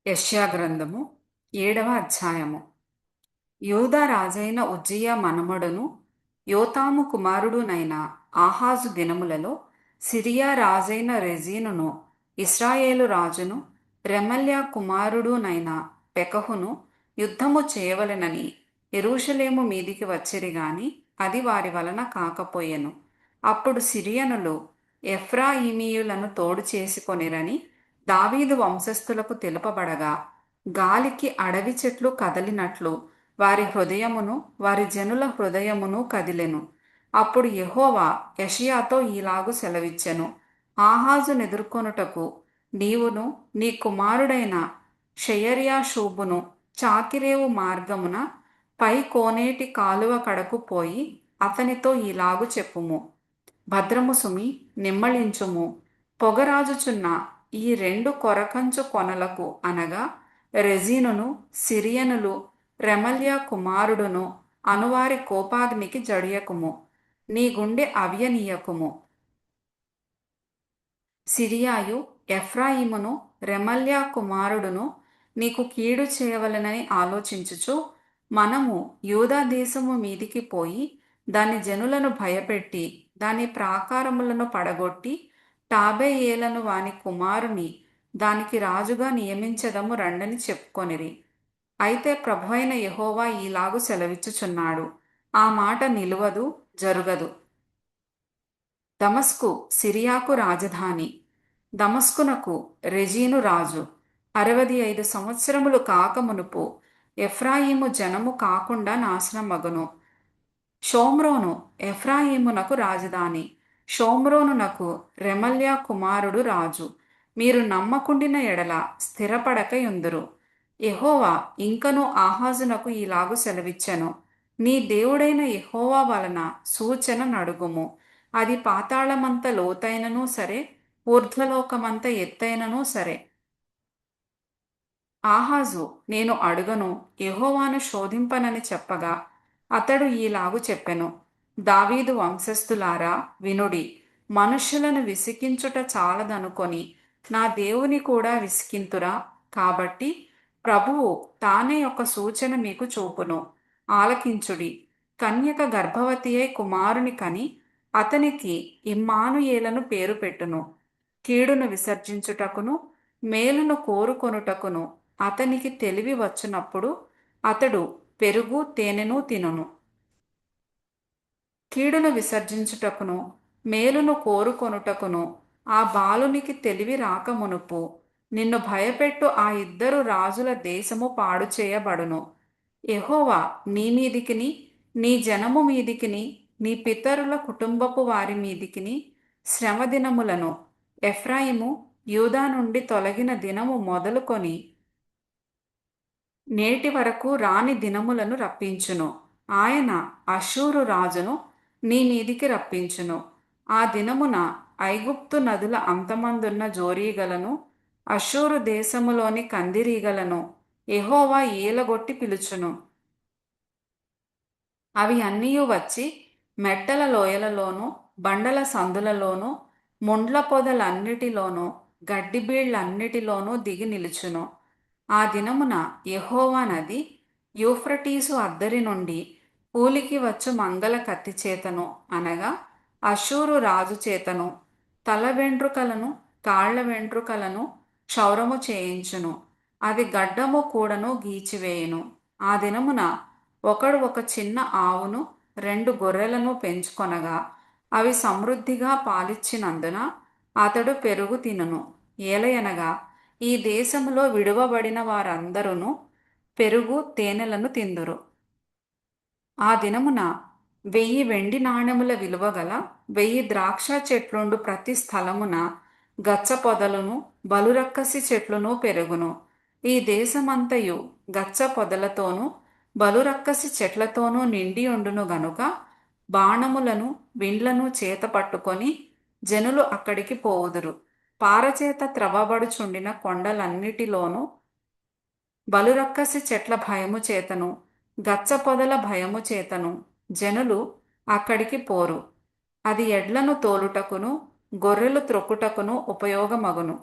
యెషయా గ్రంథము 7వ అధ్యాయము. యూదా రాజైన ఉజ్జియా మనుమడును యోతాము కుమారుడునైన ఆహాజు దినములలో సిరియా రాజైన రెజీనును ఇశ్రాయేలు రాజును రెమల్యా కుమారుడునైన పెకహును యుద్ధము చేయవలెనని యెరూషలేము మీదికి వచ్చిరి గాని అది వారి వలన కాకపోయెను. అప్పుడు సిరియనులు ఎఫ్రాయిమీయులను తోడు చేసుకొనిరని దావీదు వంశస్థులకు తెలుపబడగా, గాలికి అడవి చెట్లు కదలినట్లు వారి హృదయమును వారి జనుల హృదయమును కదిలెను. అప్పుడు యెహోవా యెషయాతో ఈలాగు సెలవిచ్చెను: ఆహాజునెదుర్కొనుటకు నీవును నీ కుమారుడైన షయర్యాషూబును చాకిరేవు మార్గమున పై కోనేటి కాలువ కడకు పోయి అతనితో ఈలాగు చెప్పుము: భద్రము సుమి, నిమ్మళించుము. పొగరాజుచున్న ఈ రెండు కొరకంచు కొనలకు అనగా రెజీనును సిరియనులు రెమల్యా కుమారుడును అనువారి కోపాగ్నికి జడియకుము. నీ గుండె అవ్యనీయకుము. సిరియాయు ఎఫ్రాయిమును రెమల్యా కుమారుడును నీకు కీడు చేయవలెనని ఆలోచించుచు, మనము యూదా దేశము మీదికి పోయి దాని జనులను భయపెట్టి దాని ప్రాకారములను పడగొట్టి టాబెయేలను వాని కుమారుని దానికి రాజుగా నియమించదము రండని చెప్పుకొనిరి. అయితే ప్రభువైన యెహోవా ఈలాగు సెలవిచ్చుచున్నాడు: ఆ మాట నిలువదు, జరుగదు. దమస్కు సిరియాకు రాజధాని, దమస్కునకు రెజీను రాజు. 65 సంవత్సరములు కాకమునుపు ఎఫ్రాయిము జనము కాకుండా నాశనమగును. షోమ్రోను ఎఫ్రాయిమునకు రాజధాని, షోమ్రోనునకు రెమల్యా కుమారుడు రాజు. మీరు నమ్మకుండిన ఎడల స్థిరపడక యుందురు. యెహోవా ఇంకను ఆహాజునకు ఈలాగు సెలవిచ్చెను: నీ దేవుడైన యెహోవా వలన సూచన నడుగుము. అది పాతాళమంత లోతైననూ సరే, ఊర్ధ్వలోకమంత ఎత్తైననూ సరే. ఆహాజు నేను అడుగను, యెహోవాను శోధింపనని చెప్పగా అతడు ఈలాగు చెప్పెను: దావీదు వంశస్థులారా వినుడి. మనుష్యులను విసికించుట చాలదనుకొని నా దేవుని కూడా విసికింతురా? కాబట్టి ప్రభువు తానే ఒక సూచన మీకు చూపును. ఆలకించుడి. కన్యక గర్భవతి అయి కుమారుని కని అతనికి ఇమ్మానుయేలను పేరు పెట్టును. కీడును విసర్జించుటకును మేలును కోరుకొనుటకును అతనికి తెలివి వచ్చినప్పుడు అతడు పెరుగు తేనెను తినును. కీడును విసర్జించుటకును మేలును కోరుకొనుటకును ఆ బాలునికి తెలివి రాకమునుపు నిన్ను భయపెట్టు ఆ ఇద్దరు రాజుల దేశము పాడు చేయబడును. యెహోవా నీ మీదికిని నీ జనము మీదికిని నీ పితరుల కుటుంబపు వారి మీదికిని శ్రమ దినములను ఎఫ్రాయిము యూదా నుండి తొలగిన దినము మొదలుకొని నేటి వరకు రాని దినములను రప్పించును. ఆయన అష్షూరు రాజును నీ మీదికి రప్పించును. ఆ దినమున ఐగుప్తు నదుల అంతమందున్న జోరీగలను అష్షూరు దేశములోని కందిరీగలను యెహోవా ఈలగొట్టి పిలుచును. అవి అన్నీయు వచ్చి మెట్టల లోయలలోనూ బండల సందులలోనూ ముండ్ల పొదలన్నిటిలోనూ గడ్డిబీళ్లన్నిటిలోనూ దిగి నిలుచును. ఆ దినమున యెహోవా నది యూఫ్రటీసు అద్దరి నుండి పూలికి వచ్చు మంగళ కత్తి చేతను అనగా అష్షూరు రాజు చేతను తల వెంట్రుకలను కాళ్ల వెంట్రుకలను క్షౌరము చేయించును. అది గడ్డము కూడను గీచివేయును. ఆ దినమున ఒకడు ఒక చిన్న ఆవును 2 గొర్రెలను పెంచుకొనగా అవి సమృద్ధిగా పాలిచ్చినందున అతడు పెరుగు తినును. ఏలయనగా ఈ దేశములో విడువబడిన వారందరూ పెరుగు తేనెలను తిందురు. ఆ దినమున 1000 వెండి నాణెముల విలువగల 1000 ద్రాక్ష చెట్లుండు ప్రతి స్థలమున గచ్చ పొదలును బలురక్కసి చెట్లును పెరుగును. ఈ దేశమంతయు గచ్చ పొదలతోనూ బలురక్కసి చెట్లతోనూ నిండి ఉండును గనుక బాణములను విండ్లను చేత పట్టుకొని జనులు అక్కడికి పోవుదురు. పారచేత త్రవ్వబడుచుండిన కొండలన్నిటిలోనూ బలురక్కసి చెట్ల భయము చేతను గచ్చ పొదల భయము చేతను జనులు అక్కడికి పోరు. అది ఎడ్లను తోలుటకును గొర్రెలు త్రొక్కుటకును ఉపయోగమగును.